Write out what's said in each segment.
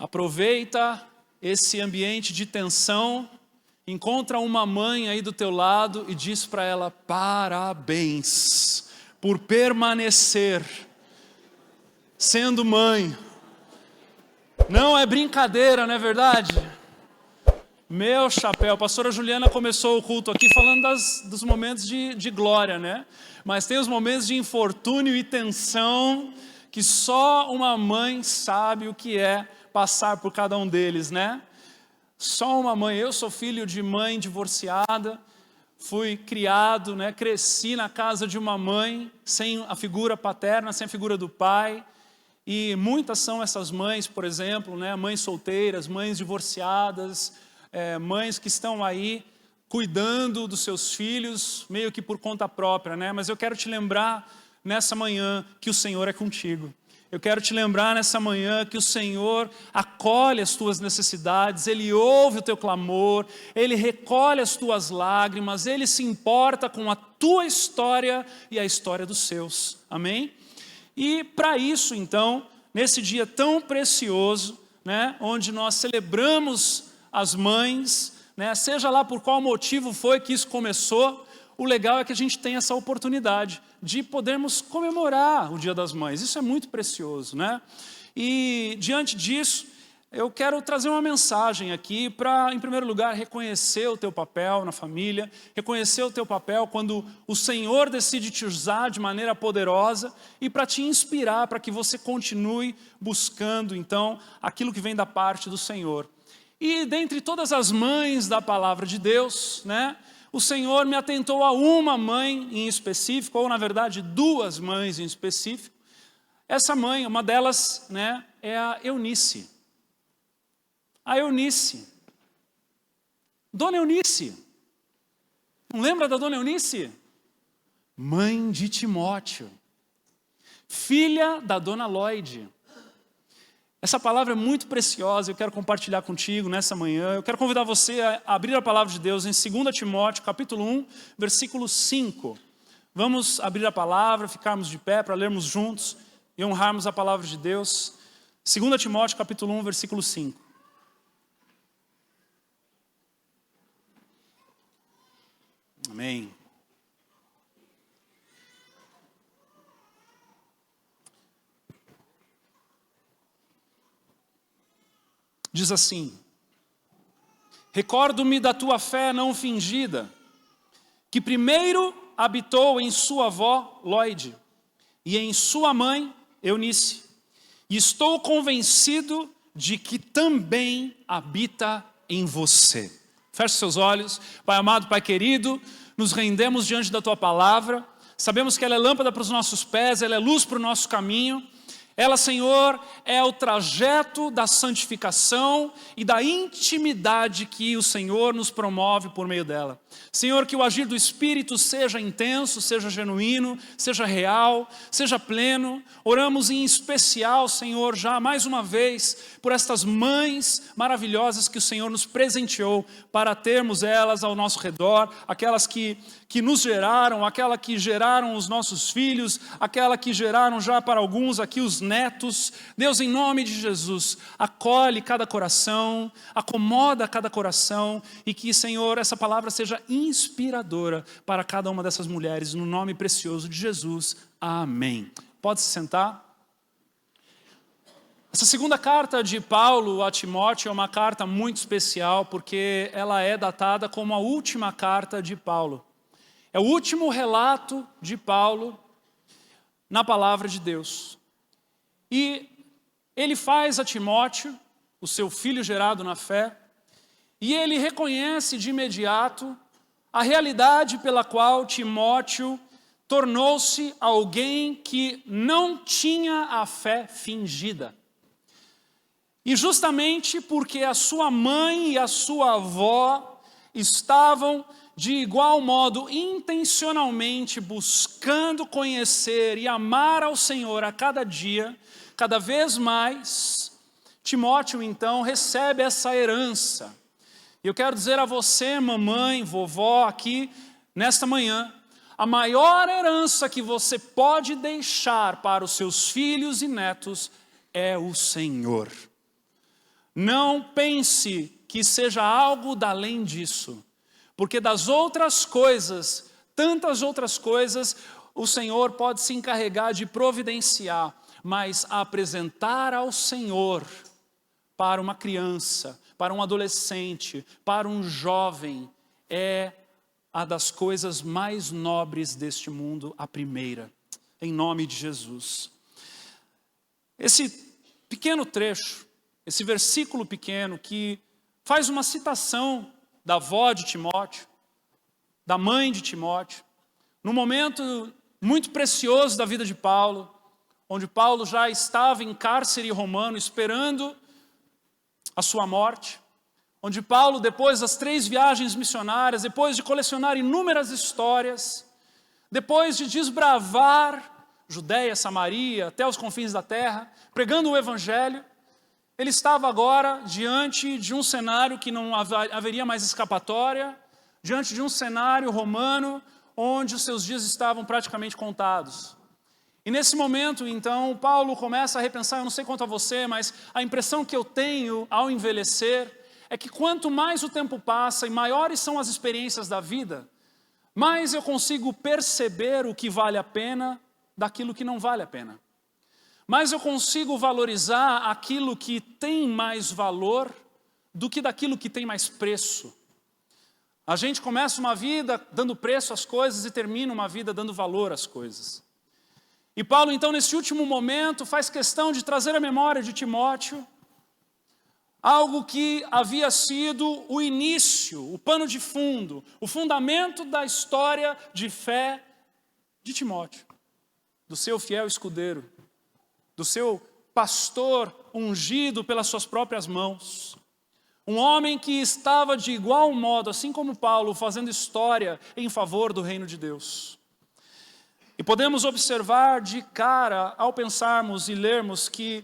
Aproveita esse ambiente de tensão, encontra uma mãe aí do teu lado e diz para ela: parabéns por permanecer sendo mãe. Não é brincadeira, não é verdade? Meu chapéu, a pastora Juliana começou o culto aqui falando dos momentos de glória, né? Mas tem os momentos de infortúnio e tensão que só uma mãe sabe o que é passar por cada um deles, né? Só uma mãe. Eu sou filho de mãe divorciada, fui criado, né? Cresci na casa de uma mãe, sem a figura paterna, sem a figura do pai. E muitas são essas mães, por exemplo, né? Mães solteiras, mães divorciadas, mães que estão aí cuidando dos seus filhos, meio que por conta própria, né? Mas eu quero te lembrar nessa manhã que o Senhor é contigo. Eu quero te lembrar nessa manhã que o Senhor acolhe as tuas necessidades, Ele ouve o teu clamor, Ele recolhe as tuas lágrimas, Ele se importa com a tua história e a história dos seus. Amém? E para isso, então, nesse dia tão precioso, né, onde nós celebramos as mães, né, seja lá por qual motivo foi que isso começou, o legal é que a gente tem essa oportunidade de podermos comemorar o Dia das Mães. Isso é muito precioso, né? E diante disso, eu quero trazer uma mensagem aqui para, em primeiro lugar, reconhecer o teu papel na família, reconhecer o teu papel quando o Senhor decide te usar de maneira poderosa e para te inspirar, para que você continue buscando, então, aquilo que vem da parte do Senhor. E dentre todas as mães da palavra de Deus, né, o Senhor me atentou a uma mãe em específico, ou na verdade duas mães em específico. Essa mãe, uma delas, né, é a Eunice. A Eunice. Dona Eunice. Não lembra da Dona Eunice? Mãe de Timóteo. Filha da Dona Lloyd. Essa palavra é muito preciosa, eu quero compartilhar contigo nessa manhã. Eu quero convidar você a abrir a palavra de Deus em 2 Timóteo, capítulo 1, versículo 5. Vamos abrir a palavra, ficarmos de pé para lermos juntos e honrarmos a palavra de Deus. 2 Timóteo, capítulo 1, versículo 5. Amém. Diz assim: recordo-me da tua fé não fingida, que primeiro habitou em sua avó Lloyd e em sua mãe Eunice, e estou convencido de que também habita em você. Feche seus olhos. Pai amado, Pai querido, nos rendemos diante da tua palavra, sabemos que ela é lâmpada para os nossos pés, ela é luz para o nosso caminho. Ela, Senhor, é o trajeto da santificação e da intimidade que o Senhor nos promove por meio dela. Senhor, que o agir do Espírito seja intenso, seja genuíno, seja real, seja pleno. Oramos em especial, Senhor, já mais uma vez, por estas mães maravilhosas que o Senhor nos presenteou para termos elas ao nosso redor, aquelas que nos geraram, aquela que geraram os nossos filhos, aquela que geraram já para alguns aqui os netos. Deus, em nome de Jesus, acolhe cada coração, acomoda cada coração e que, Senhor, essa palavra seja inspiradora para cada uma dessas mulheres, no nome precioso de Jesus. Amém. Pode se sentar. Essa segunda carta de Paulo a Timóteo é uma carta muito especial porque ela é datada como a última carta de Paulo. É o último relato de Paulo na palavra de Deus. E ele faz a Timóteo, o seu filho gerado na fé, e ele reconhece de imediato a realidade pela qual Timóteo tornou-se alguém que não tinha a fé fingida. E justamente porque a sua mãe e a sua avó estavam de igual modo, intencionalmente buscando conhecer e amar ao Senhor a cada dia, cada vez mais, Timóteo então recebe essa herança. E eu quero dizer a você, mamãe, vovó, aqui nesta manhã, a maior herança que você pode deixar para os seus filhos e netos é o Senhor. Não pense que seja algo da além disso, porque das outras coisas, tantas outras coisas, o Senhor pode se encarregar de providenciar, mas apresentar ao Senhor para uma criança, para um adolescente, para um jovem, é a das coisas mais nobres deste mundo, a primeira, em nome de Jesus. Esse pequeno trecho, esse versículo pequeno que faz uma citação da avó de Timóteo, da mãe de Timóteo, num momento muito precioso da vida de Paulo, onde Paulo já estava em cárcere romano esperando a sua morte, onde Paulo, depois das 3 viagens missionárias, depois de colecionar inúmeras histórias, depois de desbravar Judeia, Samaria, até os confins da terra, pregando o Evangelho, ele estava agora diante de um cenário que não haveria mais escapatória, diante de um cenário romano, onde os seus dias estavam praticamente contados. E nesse momento, então, Paulo começa a repensar, eu não sei quanto a você, mas a impressão que eu tenho ao envelhecer é que quanto mais o tempo passa e maiores são as experiências da vida, mais eu consigo perceber o que vale a pena daquilo que não vale a pena. Mais eu consigo valorizar aquilo que tem mais valor do que daquilo que tem mais preço. A gente começa uma vida dando preço às coisas e termina uma vida dando valor às coisas. E Paulo, então, nesse último momento, faz questão de trazer à memória de Timóteo algo que havia sido o início, o pano de fundo, o fundamento da história de fé de Timóteo, do seu fiel escudeiro, do seu pastor ungido pelas suas próprias mãos. Um homem que estava de igual modo, assim como Paulo, fazendo história em favor do reino de Deus. E podemos observar de cara, ao pensarmos e lermos, que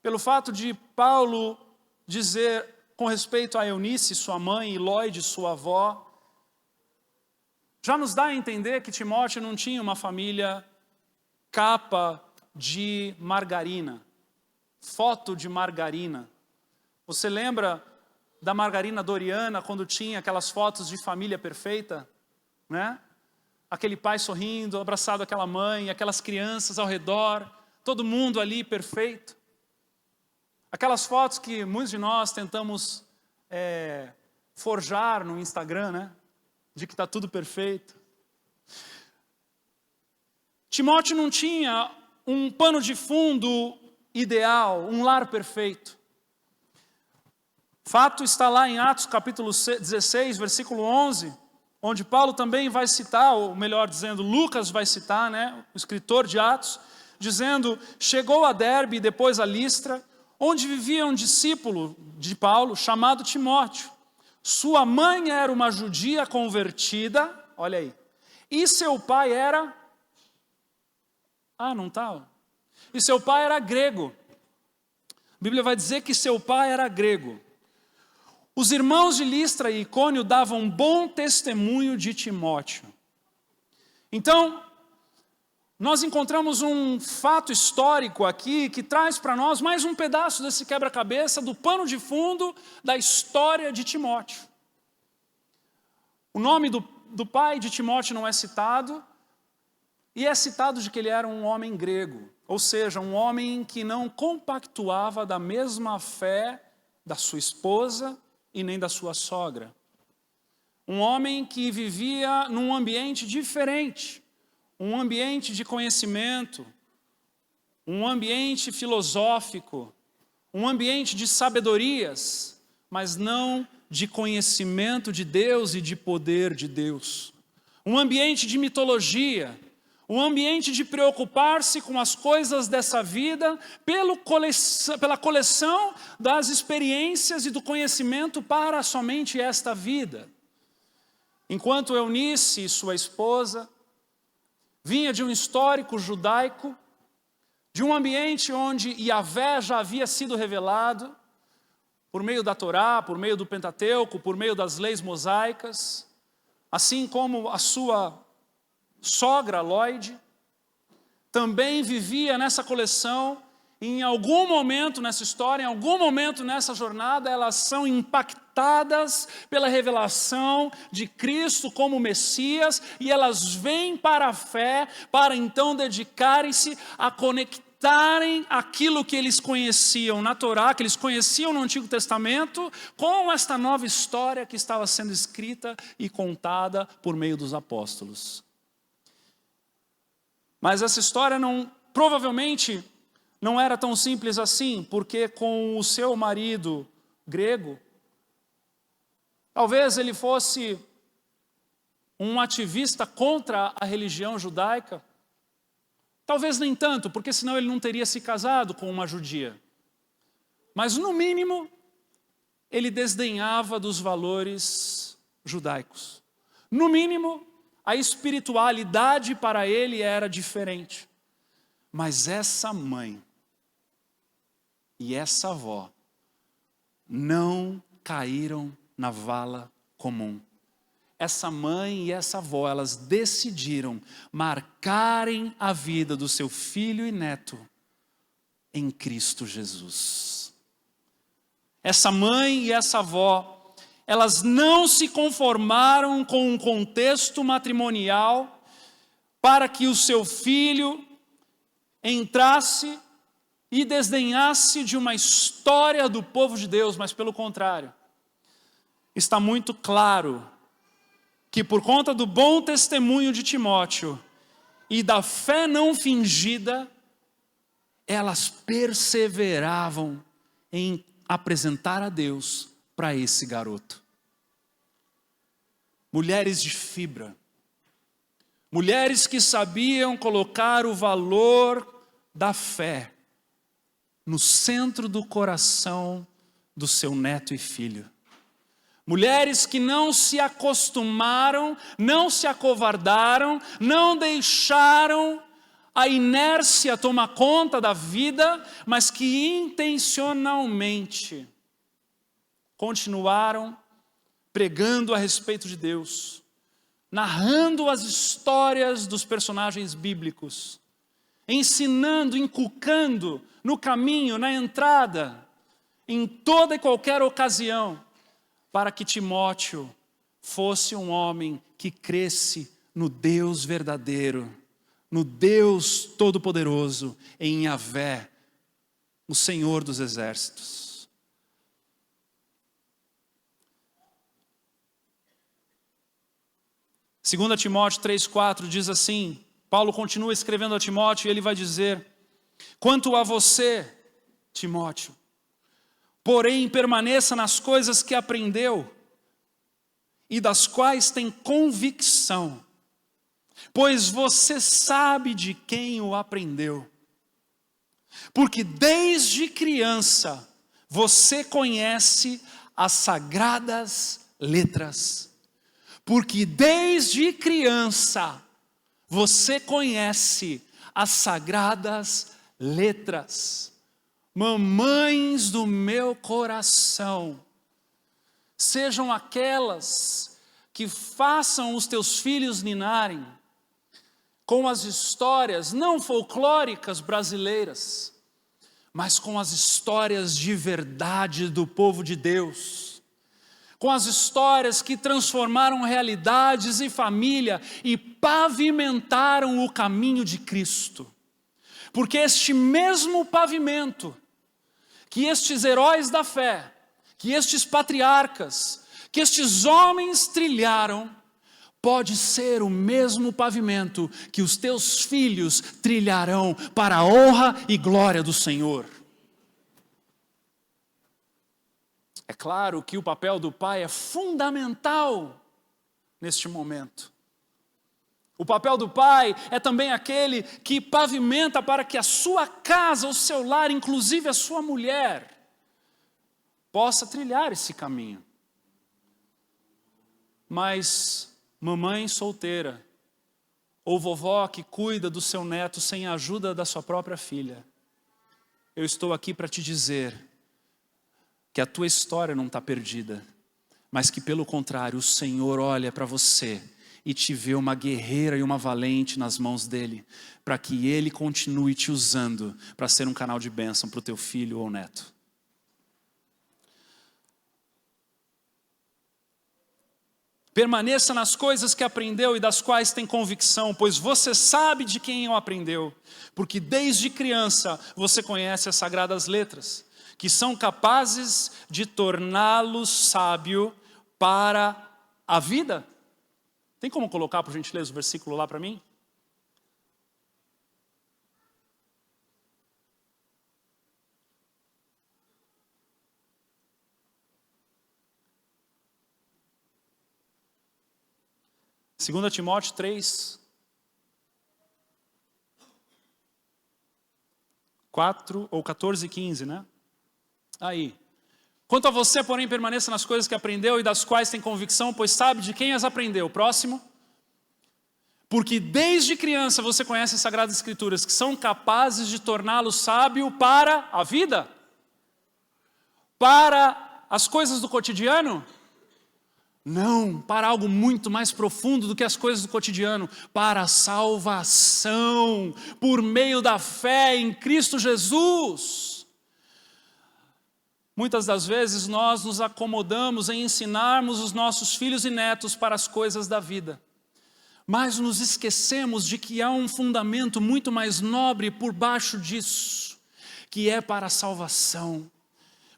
pelo fato de Paulo dizer com respeito a Eunice, sua mãe, e Lóide, sua avó, já nos dá a entender que Timóteo não tinha uma família capa de margarina, foto de margarina. Você lembra da Margarina Doriana, quando tinha aquelas fotos de família perfeita, né? Aquele pai sorrindo, abraçado àquela mãe, aquelas crianças ao redor, todo mundo ali perfeito. Aquelas fotos que muitos de nós tentamos forjar no Instagram, né? De que está tudo perfeito. Timóteo não tinha um pano de fundo ideal, um lar perfeito. Fato está lá em Atos capítulo 16, versículo 11, onde Paulo também vai citar, ou melhor dizendo, Lucas vai citar, né, o escritor de Atos, dizendo, chegou a Derbe e depois a Listra, onde vivia um discípulo de Paulo chamado Timóteo. Sua mãe era uma judia convertida, olha aí, e seu pai era... não está. E seu pai era grego. A Bíblia vai dizer que seu pai era grego. Os irmãos de Listra e Icônio davam bom testemunho de Timóteo. Então, nós encontramos um fato histórico aqui que traz para nós mais um pedaço desse quebra-cabeça do pano de fundo da história de Timóteo. O nome do pai de Timóteo não é citado, e é citado de que ele era um homem grego, ou seja, um homem que não compactuava da mesma fé da sua esposa e nem da sua sogra. Um homem que vivia num ambiente diferente, um ambiente de conhecimento, um ambiente filosófico, um ambiente de sabedorias, mas não de conhecimento de Deus e de poder de Deus. Um ambiente de mitologia, um ambiente de preocupar-se com as coisas dessa vida pela coleção das experiências e do conhecimento para somente esta vida. Enquanto Eunice, sua esposa, vinha de um histórico judaico, de um ambiente onde Yahvé já havia sido revelado, por meio da Torá, por meio do Pentateuco, por meio das leis mosaicas, assim como a sua sogra, Lóide, também vivia nessa coleção E em algum momento nessa história, em algum momento nessa jornada, elas são impactadas pela revelação de Cristo como Messias, e elas vêm para a fé, para então dedicarem-se a conectarem aquilo que eles conheciam na Torá, que eles conheciam no Antigo Testamento, com esta nova história que estava sendo escrita e contada por meio dos apóstolos. Mas essa história provavelmente não era tão simples assim, porque com o seu marido grego, talvez ele fosse um ativista contra a religião judaica. Talvez nem tanto, porque senão ele não teria se casado com uma judia. Mas no mínimo, ele desdenhava dos valores judaicos. No mínimo, a espiritualidade para ele era diferente. Mas essa mãe e essa avó não caíram na vala comum. Essa mãe e essa avó, elas decidiram marcarem a vida do seu filho e neto em Cristo Jesus. Essa mãe e essa avó, elas não se conformaram com um contexto matrimonial para que o seu filho entrasse e desdenhasse de uma história do povo de Deus, mas pelo contrário, está muito claro que por conta do bom testemunho de Timóteo e da fé não fingida, elas perseveravam em apresentar a Deus para esse garoto. Mulheres de fibra, mulheres que sabiam colocar o valor da fé no centro do coração do seu neto e filho. Mulheres que não se acostumaram, não se acovardaram, não deixaram a inércia tomar conta da vida, mas que intencionalmente continuaram pregando a respeito de Deus, narrando as histórias dos personagens bíblicos, ensinando, inculcando no caminho, na entrada, em toda e qualquer ocasião, para que Timóteo fosse um homem que cresce no Deus verdadeiro, no Deus todo-poderoso, em Yahvé, o Senhor dos exércitos. Segunda Timóteo 3,4 diz assim, Paulo continua escrevendo a Timóteo e ele vai dizer: quanto a você, Timóteo, porém permaneça nas coisas que aprendeu e das quais tem convicção, pois você sabe de quem o aprendeu. Porque desde criança você conhece as sagradas letras. Porque desde criança você conhece as sagradas letras. Mamães do meu coração, sejam aquelas que façam os teus filhos ninarem com as histórias não folclóricas brasileiras, mas com as histórias de verdade do povo de Deus, com as histórias que transformaram realidades e família e pavimentaram o caminho de Cristo. Porque este mesmo pavimento que estes heróis da fé, que estes patriarcas, que estes homens trilharam, pode ser o mesmo pavimento que os teus filhos trilharão para a honra e glória do Senhor. É claro que o papel do pai é fundamental neste momento. O papel do pai é também aquele que pavimenta para que a sua casa, o seu lar, inclusive a sua mulher, possa trilhar esse caminho. Mas mamãe solteira, ou vovó que cuida do seu neto sem a ajuda da sua própria filha, eu estou aqui para te dizer que a tua história não está perdida, mas que pelo contrário, o Senhor olha para você e te vê uma guerreira e uma valente nas mãos dele, para que ele continue te usando para ser um canal de bênção para o teu filho ou neto. Permaneça nas coisas que aprendeu e das quais tem convicção, pois você sabe de quem o aprendeu, porque desde criança você conhece as sagradas letras, que são capazes de torná-lo sábio para a vida. Tem como colocar, por gentileza, o versículo lá para mim? Segunda Timóteo 3, 4 ou 14 e 15, né? Aí. Quanto a você, porém, permaneça nas coisas que aprendeu e das quais tem convicção, pois sabe de quem as aprendeu. Próximo. Porque desde criança você conhece as Sagradas Escrituras, que são capazes de torná-lo sábio para a vida? Para as coisas do cotidiano? Não, para algo muito mais profundo do que as coisas do cotidiano, para a salvação, por meio da fé em Cristo Jesus. Muitas das vezes nós nos acomodamos em ensinarmos os nossos filhos e netos para as coisas da vida, mas nos esquecemos de que há um fundamento muito mais nobre por baixo disso, que é para a salvação.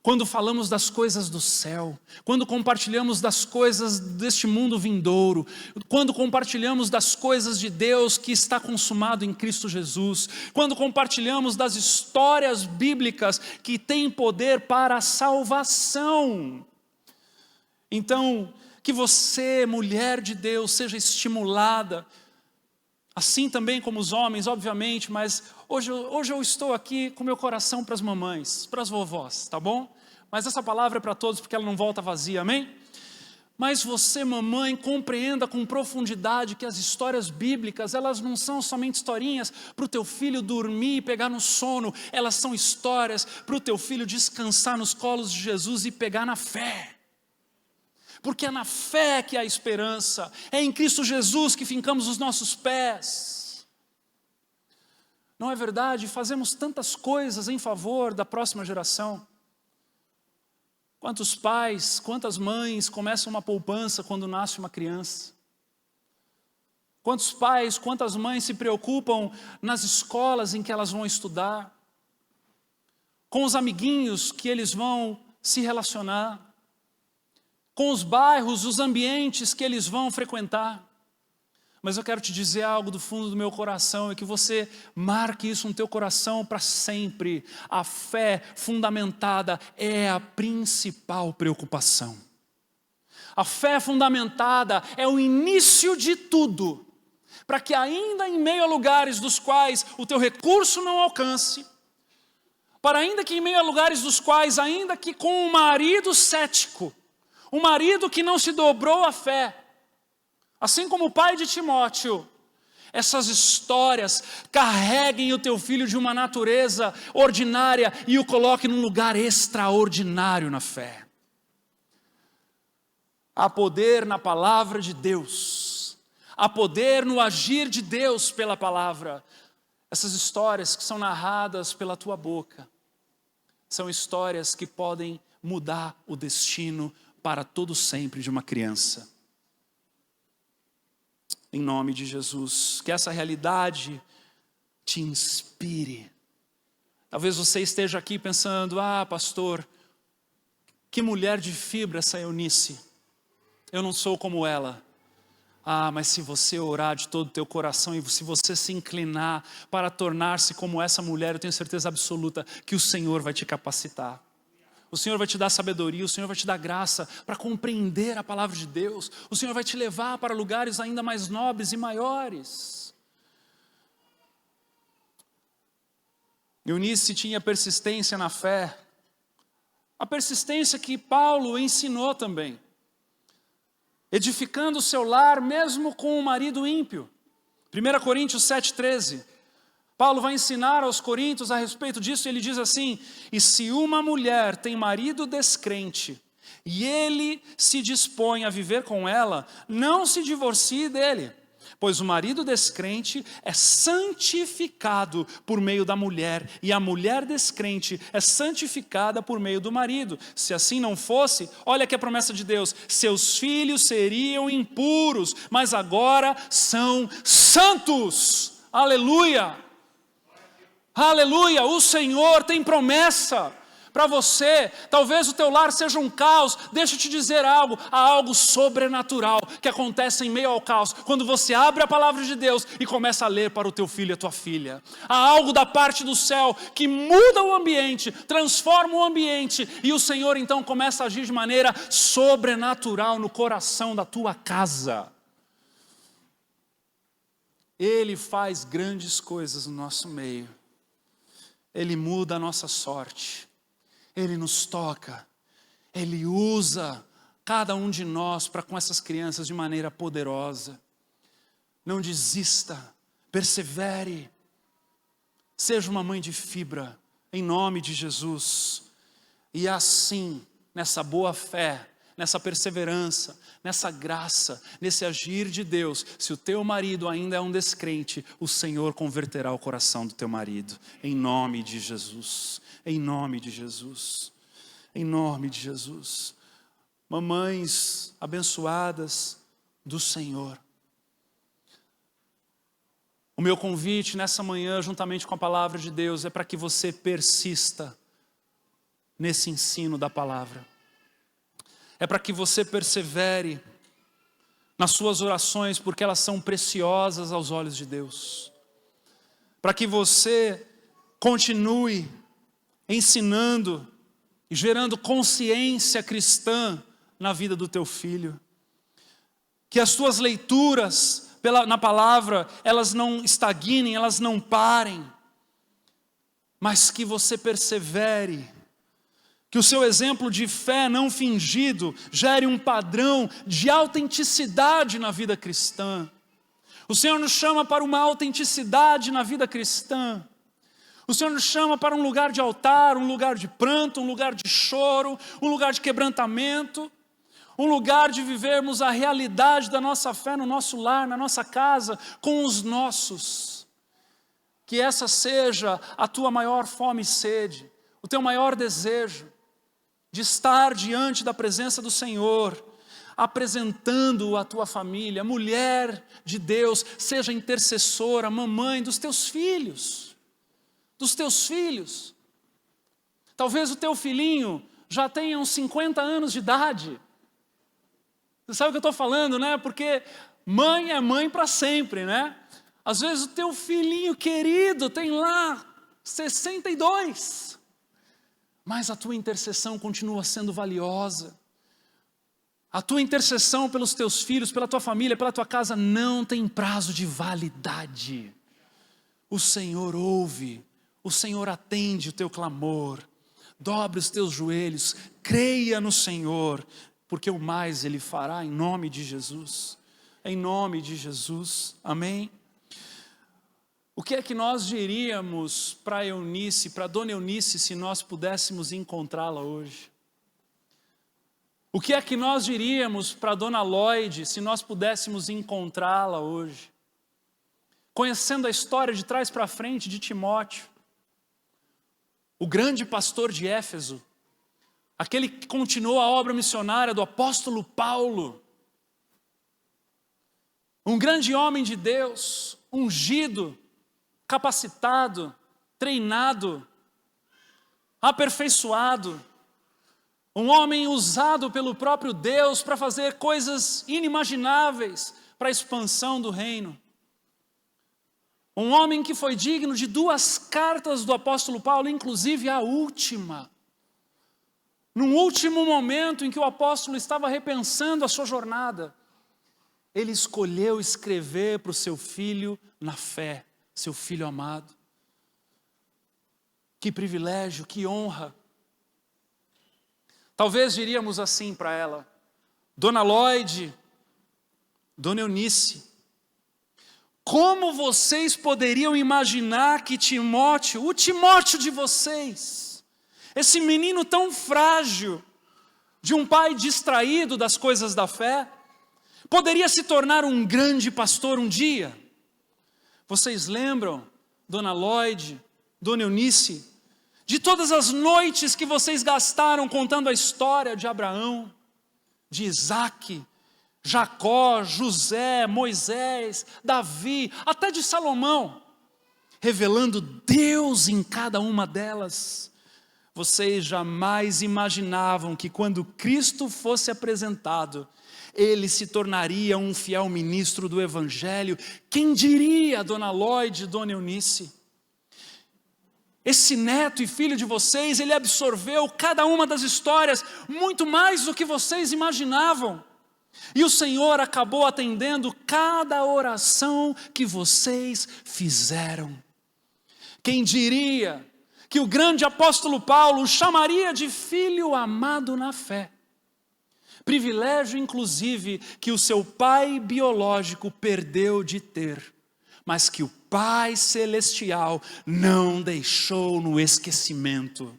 Quando falamos das coisas do céu, quando compartilhamos das coisas deste mundo vindouro, quando compartilhamos das coisas de Deus que está consumado em Cristo Jesus, quando compartilhamos das histórias bíblicas que têm poder para a salvação. Então, que você, mulher de Deus, seja estimulada, assim também como os homens, obviamente, mas hoje eu estou aqui com meu coração para as mamães, para as vovós, tá bom? Mas essa palavra é para todos porque ela não volta vazia, amém? Mas você, mamãe, compreenda com profundidade que as histórias bíblicas, elas não são somente historinhas para o teu filho dormir e pegar no sono, elas são histórias para o teu filho descansar nos colos de Jesus e pegar na fé. Porque é na fé que há esperança, é em Cristo Jesus que fincamos os nossos pés. Não é verdade? Fazemos tantas coisas em favor da próxima geração. Quantos pais, quantas mães começam uma poupança quando nasce uma criança? Quantos pais, quantas mães se preocupam nas escolas em que elas vão estudar? Com os amiguinhos que eles vão se relacionar? Com os bairros, os ambientes que eles vão frequentar? Mas eu quero te dizer algo do fundo do meu coração, é que você marque isso no teu coração para sempre. A fé fundamentada é a principal preocupação. A fé fundamentada é o início de tudo, para que ainda em meio a lugares dos quais o teu recurso não alcance, para ainda que em meio a lugares dos quais, ainda que com um marido cético, um marido que não se dobrou à fé, assim como o pai de Timóteo, essas histórias carreguem o teu filho de uma natureza ordinária e o coloquem num lugar extraordinário na fé. Há poder na palavra de Deus, há poder no agir de Deus pela palavra. Essas histórias que são narradas pela tua boca, são histórias que podem mudar o destino para todo sempre de uma criança. Em nome de Jesus, que essa realidade te inspire. Talvez você esteja aqui pensando, pastor, que mulher de fibra essa Eunice, eu não sou como ela. Mas se você orar de todo o teu coração e se você se inclinar para tornar-se como essa mulher, eu tenho certeza absoluta que o Senhor vai te capacitar. O Senhor vai te dar sabedoria, o Senhor vai te dar graça para compreender a palavra de Deus. O Senhor vai te levar para lugares ainda mais nobres e maiores. Eunice tinha persistência na fé. A persistência que Paulo ensinou também. Edificando o seu lar mesmo com um marido ímpio. 1 Coríntios 7,13. Paulo vai ensinar aos coríntios a respeito disso, e ele diz assim: e se uma mulher tem marido descrente, e ele se dispõe a viver com ela, não se divorcie dele. Pois o marido descrente é santificado por meio da mulher, e a mulher descrente é santificada por meio do marido. Se assim não fosse, olha aqui a promessa de Deus: seus filhos seriam impuros, mas agora são santos. Aleluia! Aleluia! O Senhor tem promessa para você. Talvez o teu lar seja um caos. Deixa eu te dizer algo. Há algo sobrenatural que acontece em meio ao caos, quando você abre a palavra de Deus e começa a ler para o teu filho e a tua filha. Há algo da parte do céu que muda o ambiente, transforma o ambiente, e o Senhor então começa a agir de maneira sobrenatural no coração da tua casa. Ele faz grandes coisas no nosso meio. Ele muda a nossa sorte. Ele nos toca, Ele usa cada um de nós para com essas crianças de maneira poderosa. Não desista, persevere, seja uma mãe de fibra, em nome de Jesus. E assim, nessa boa fé, nessa perseverança, nessa graça, nesse agir de Deus, se o teu marido ainda é um descrente, o Senhor converterá o coração do teu marido, em nome de Jesus. Em nome de Jesus, em nome de Jesus. Mamães abençoadas do Senhor. O meu convite nessa manhã, juntamente com a palavra de Deus, é para que você persista nesse ensino da palavra. É para que você persevere nas suas orações, porque elas são preciosas aos olhos de Deus. Para que você continue ensinando e gerando consciência cristã na vida do teu filho. Que as tuas leituras na palavra, elas não estagnem, elas não parem, mas que você persevere. Que o seu exemplo de fé não fingido gere um padrão de autenticidade na vida cristã. O Senhor nos chama para uma autenticidade na vida cristã. O Senhor nos chama para um lugar de altar, um lugar de pranto, um lugar de choro, um lugar de quebrantamento, um lugar de vivermos a realidade da nossa fé no nosso lar, na nossa casa, com os nossos. Que essa seja a tua maior fome e sede, o teu maior desejo, de estar diante da presença do Senhor, apresentando a tua família, mulher de Deus, seja intercessora, mamãe dos teus filhos. Dos teus filhos. Talvez o teu filhinho já tenha uns 50 anos de idade. Você sabe o que eu estou falando, né? Porque mãe é mãe para sempre, né? Às vezes o teu filhinho querido tem lá 62. Mas a tua intercessão continua sendo valiosa. A tua intercessão pelos teus filhos, pela tua família, pela tua casa não tem prazo de validade. O Senhor ouve. O Senhor atende o teu clamor, dobre os teus joelhos, creia no Senhor, porque o mais Ele fará em nome de Jesus, em nome de Jesus, amém? O que é que nós diríamos para Eunice, para Dona Eunice, se nós pudéssemos encontrá-la hoje? O que é que nós diríamos para Dona Lloyd, se nós pudéssemos encontrá-la hoje? Conhecendo a história de trás para frente de Timóteo, o grande pastor de Éfeso, aquele que continuou a obra missionária do apóstolo Paulo, um grande homem de Deus, ungido, capacitado, treinado, aperfeiçoado, um homem usado pelo próprio Deus para fazer coisas inimagináveis para a expansão do reino. Um homem que foi digno de 2 cartas do apóstolo Paulo, inclusive a última. Num último momento em que o apóstolo estava repensando a sua jornada, ele escolheu escrever para o seu filho na fé, seu filho amado. Que privilégio, que honra. Talvez diríamos assim para ela: Dona Lloyd, Dona Eunice, como vocês poderiam imaginar que Timóteo, o Timóteo de vocês, esse menino tão frágil, de um pai distraído das coisas da fé, poderia se tornar um grande pastor um dia. Vocês lembram, Dona Lloyd, Dona Eunice, de todas as noites que vocês gastaram contando a história de Abraão, de Isaque, Jacó, José, Moisés, Davi, até de Salomão, revelando Deus em cada uma delas. Vocês jamais imaginavam que quando Cristo fosse apresentado, ele se tornaria um fiel ministro do Evangelho. Quem diria, Dona Lloyd, Dona Eunice? Esse neto e filho de vocês, ele absorveu cada uma das histórias, muito mais do que vocês imaginavam. E o Senhor acabou atendendo cada oração que vocês fizeram. Quem diria que o grande apóstolo Paulo o chamaria de filho amado na fé? Privilégio, inclusive, que o seu pai biológico perdeu de ter, mas que o Pai Celestial não deixou no esquecimento.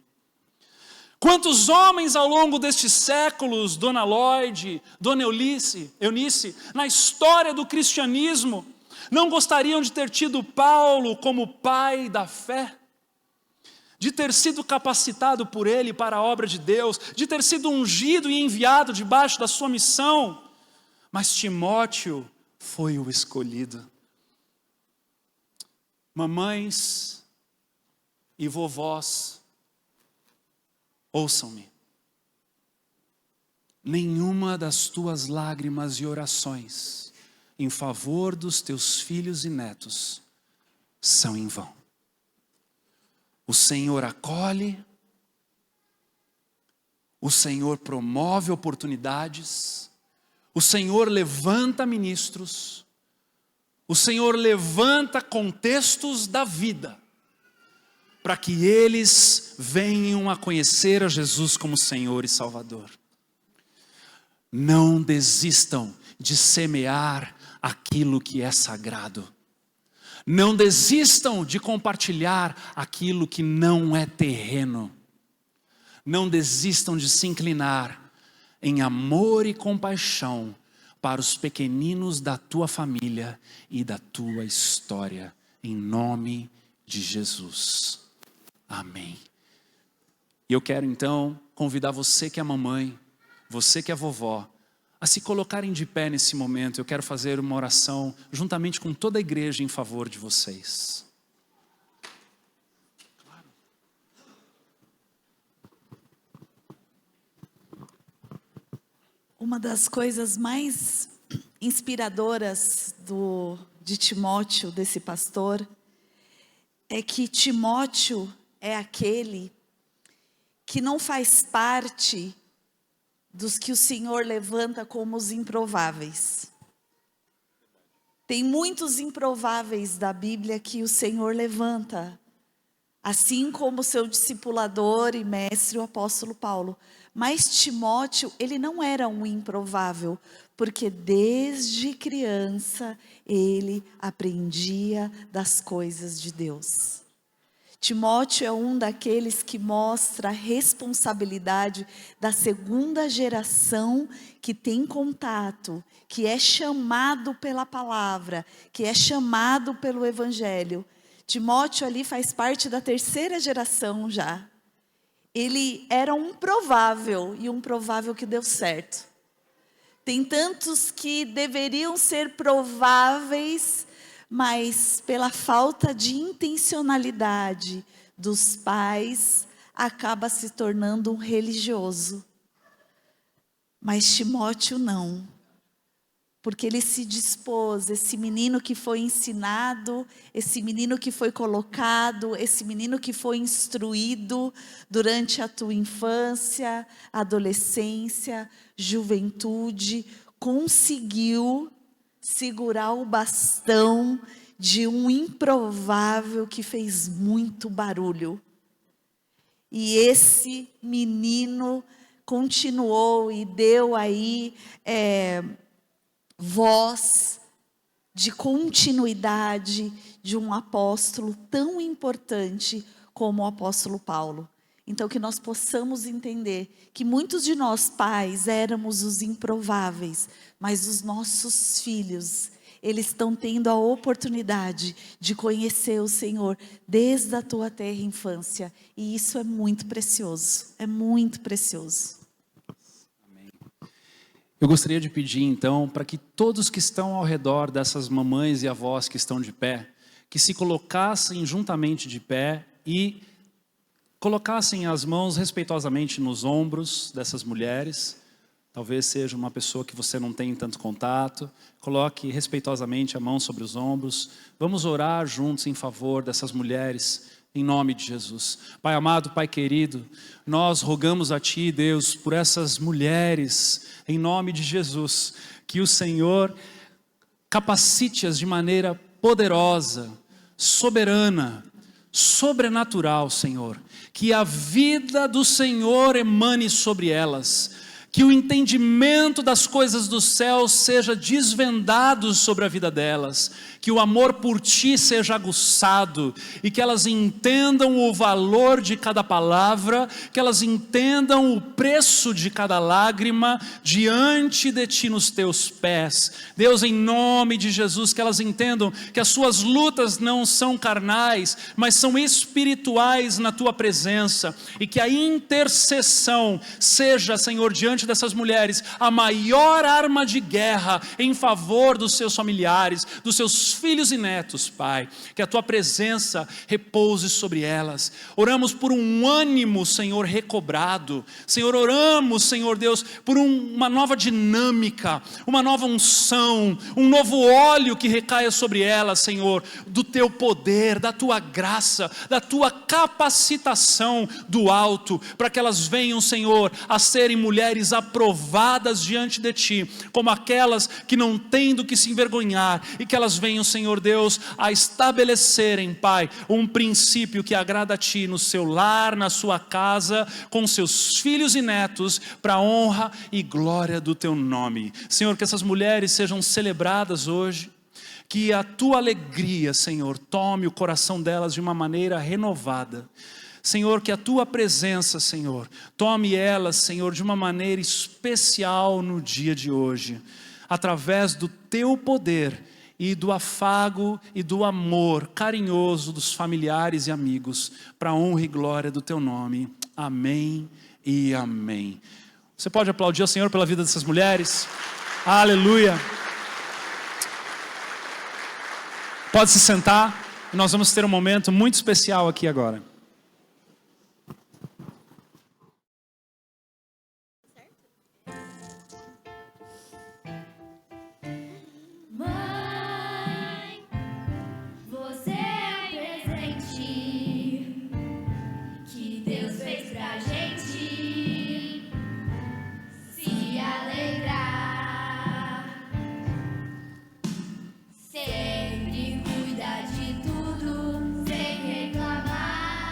Quantos homens ao longo destes séculos, Dona Lloyd, Dona Eunice, na história do cristianismo, não gostariam de ter tido Paulo como pai da fé? De ter sido capacitado por ele para a obra de Deus, de ter sido ungido e enviado debaixo da sua missão? Mas Timóteo foi o escolhido. Mamães e vovós, ouçam-me. Nenhuma das tuas lágrimas e orações em favor dos teus filhos e netos são em vão. O Senhor acolhe, o Senhor promove oportunidades, o Senhor levanta ministros, o Senhor levanta contextos da vida, para que eles venham a conhecer a Jesus como Senhor e Salvador. Não desistam de semear aquilo que é sagrado. Não desistam de compartilhar aquilo que não é terreno. Não desistam de se inclinar em amor e compaixão para os pequeninos da tua família e da tua história, em nome de Jesus. Amém. E eu quero então convidar você que é mamãe, você que é vovó, a se colocarem de pé nesse momento. Eu quero fazer uma oração juntamente com toda a igreja em favor de vocês. Uma das coisas mais inspiradoras de Timóteo, desse pastor, é que Timóteo é aquele que não faz parte dos que o Senhor levanta como os improváveis. Tem muitos improváveis da Bíblia que o Senhor levanta, assim como o seu discipulador e mestre, o apóstolo Paulo. Mas Timóteo, ele não era um improvável, porque desde criança ele aprendia das coisas de Deus. Timóteo é um daqueles que mostra a responsabilidade da segunda geração que tem contato, que é chamado pela palavra, que é chamado pelo Evangelho. Timóteo ali faz parte da terceira geração já. Ele era um provável, e um provável que deu certo. Tem tantos que deveriam ser prováveis, mas pela falta de intencionalidade dos pais, acaba se tornando um religioso. Mas Timóteo não, porque ele se dispôs, esse menino que foi ensinado, esse menino que foi colocado, esse menino que foi instruído durante a tua infância, adolescência, juventude, conseguiu segurar o bastão de um improvável que fez muito barulho. E esse menino continuou e deu aí voz de continuidade de um apóstolo tão importante como o apóstolo Paulo. Então, que nós possamos entender que muitos de nós pais éramos os improváveis, mas os nossos filhos, eles estão tendo a oportunidade de conhecer o Senhor desde a tua terra infância. E isso é muito precioso, é muito precioso. Eu gostaria de pedir então para que todos que estão ao redor dessas mamães e avós que estão de pé, que se colocassem juntamente de pé e colocassem as mãos respeitosamente nos ombros dessas mulheres. Talvez seja uma pessoa que você não tem tanto contato. Coloque respeitosamente a mão sobre os ombros. Vamos orar juntos em favor dessas mulheres, em nome de Jesus. Pai amado, Pai querido, nós rogamos a Ti, Deus, por essas mulheres, em nome de Jesus, que o Senhor capacite-as de maneira poderosa, soberana, sobrenatural, Senhor. Que a vida do Senhor emane sobre elas. Que o entendimento das coisas do céu seja desvendado sobre a vida delas. Que o amor por Ti seja aguçado. E que elas entendam o valor de cada palavra. Que elas entendam o preço de cada lágrima diante de Ti nos Teus pés. Deus, em nome de Jesus, que elas entendam que as suas lutas não são carnais, mas são espirituais na Tua presença. E que a intercessão seja, Senhor, diante dessas mulheres, a maior arma de guerra em favor dos seus familiares, dos seus filhos e netos, Pai. Que a Tua presença repouse sobre elas. Oramos por um ânimo, Senhor, recobrado. Senhor, oramos, Senhor Deus, por uma nova dinâmica, uma nova unção, um novo óleo que recaia sobre elas, Senhor, do Teu poder, da Tua graça, da Tua capacitação do alto, para que elas venham, Senhor, a serem mulheres aprovadas diante de Ti, como aquelas que não têm do que se envergonhar, e que elas venham, Senhor Deus, a estabelecerem, Pai, um princípio que agrada a Ti no seu lar, na sua casa, com seus filhos e netos, para a honra e glória do Teu nome. Senhor, que essas mulheres sejam celebradas hoje, que a Tua alegria, Senhor, tome o coração delas de uma maneira renovada. Senhor, que a Tua presença, Senhor, tome elas, Senhor, de uma maneira especial no dia de hoje, através do Teu poder e do afago e do amor carinhoso dos familiares e amigos, para a honra e glória do Teu nome. Amém e amém. Você pode aplaudir ao Senhor pela vida dessas mulheres? Aleluia! Pode se sentar, e nós vamos ter um momento muito especial aqui agora. Sempre cuida de tudo, sem reclamar.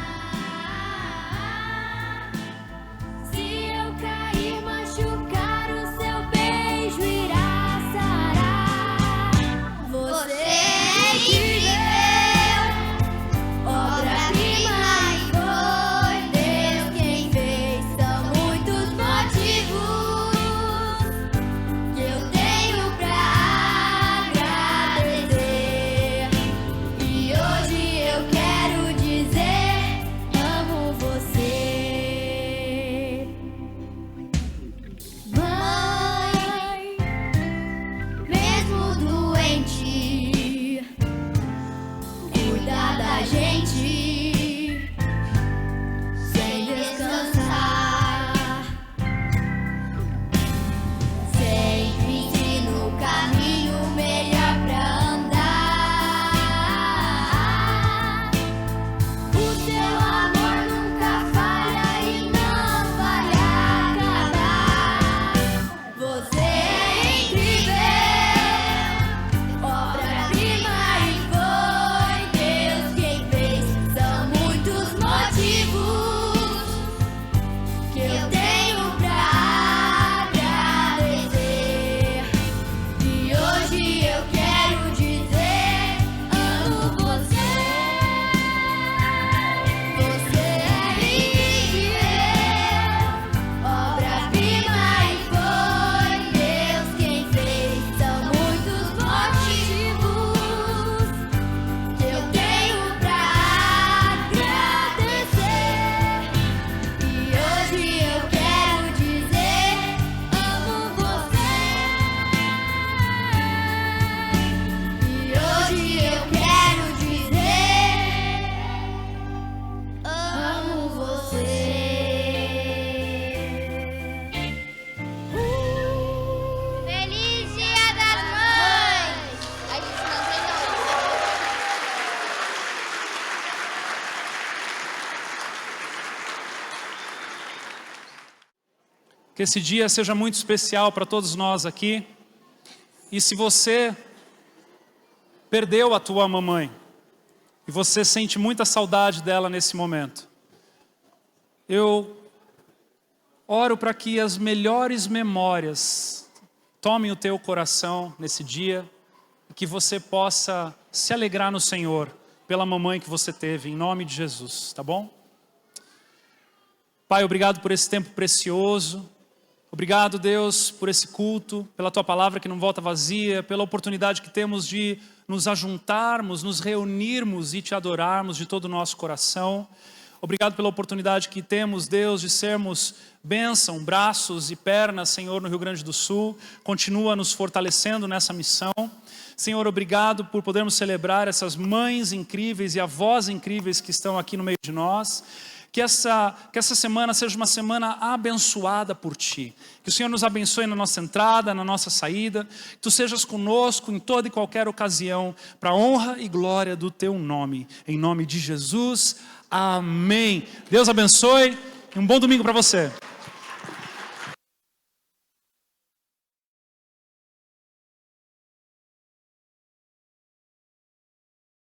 Que esse dia seja muito especial para todos nós aqui. E se você perdeu a tua mamãe, e você sente muita saudade dela nesse momento, eu oro para que as melhores memórias tomem o teu coração nesse dia, e que você possa se alegrar no Senhor pela mamãe que você teve, em nome de Jesus, tá bom? Pai, obrigado por esse tempo precioso. Obrigado, Deus, por esse culto, pela Tua palavra que não volta vazia, pela oportunidade que temos de nos ajuntarmos, nos reunirmos e Te adorarmos de todo o nosso coração. Obrigado pela oportunidade que temos, Deus, de sermos bênção, braços e pernas, Senhor, no Rio Grande do Sul. Continua nos fortalecendo nessa missão. Senhor, obrigado por podermos celebrar essas mães incríveis e avós incríveis que estão aqui no meio de nós. Que essa semana seja uma semana abençoada por Ti. Que o Senhor nos abençoe na nossa entrada, na nossa saída. Que Tu sejas conosco em toda e qualquer ocasião, para a honra e glória do Teu nome. Em nome de Jesus, amém. Deus abençoe e um bom domingo para você.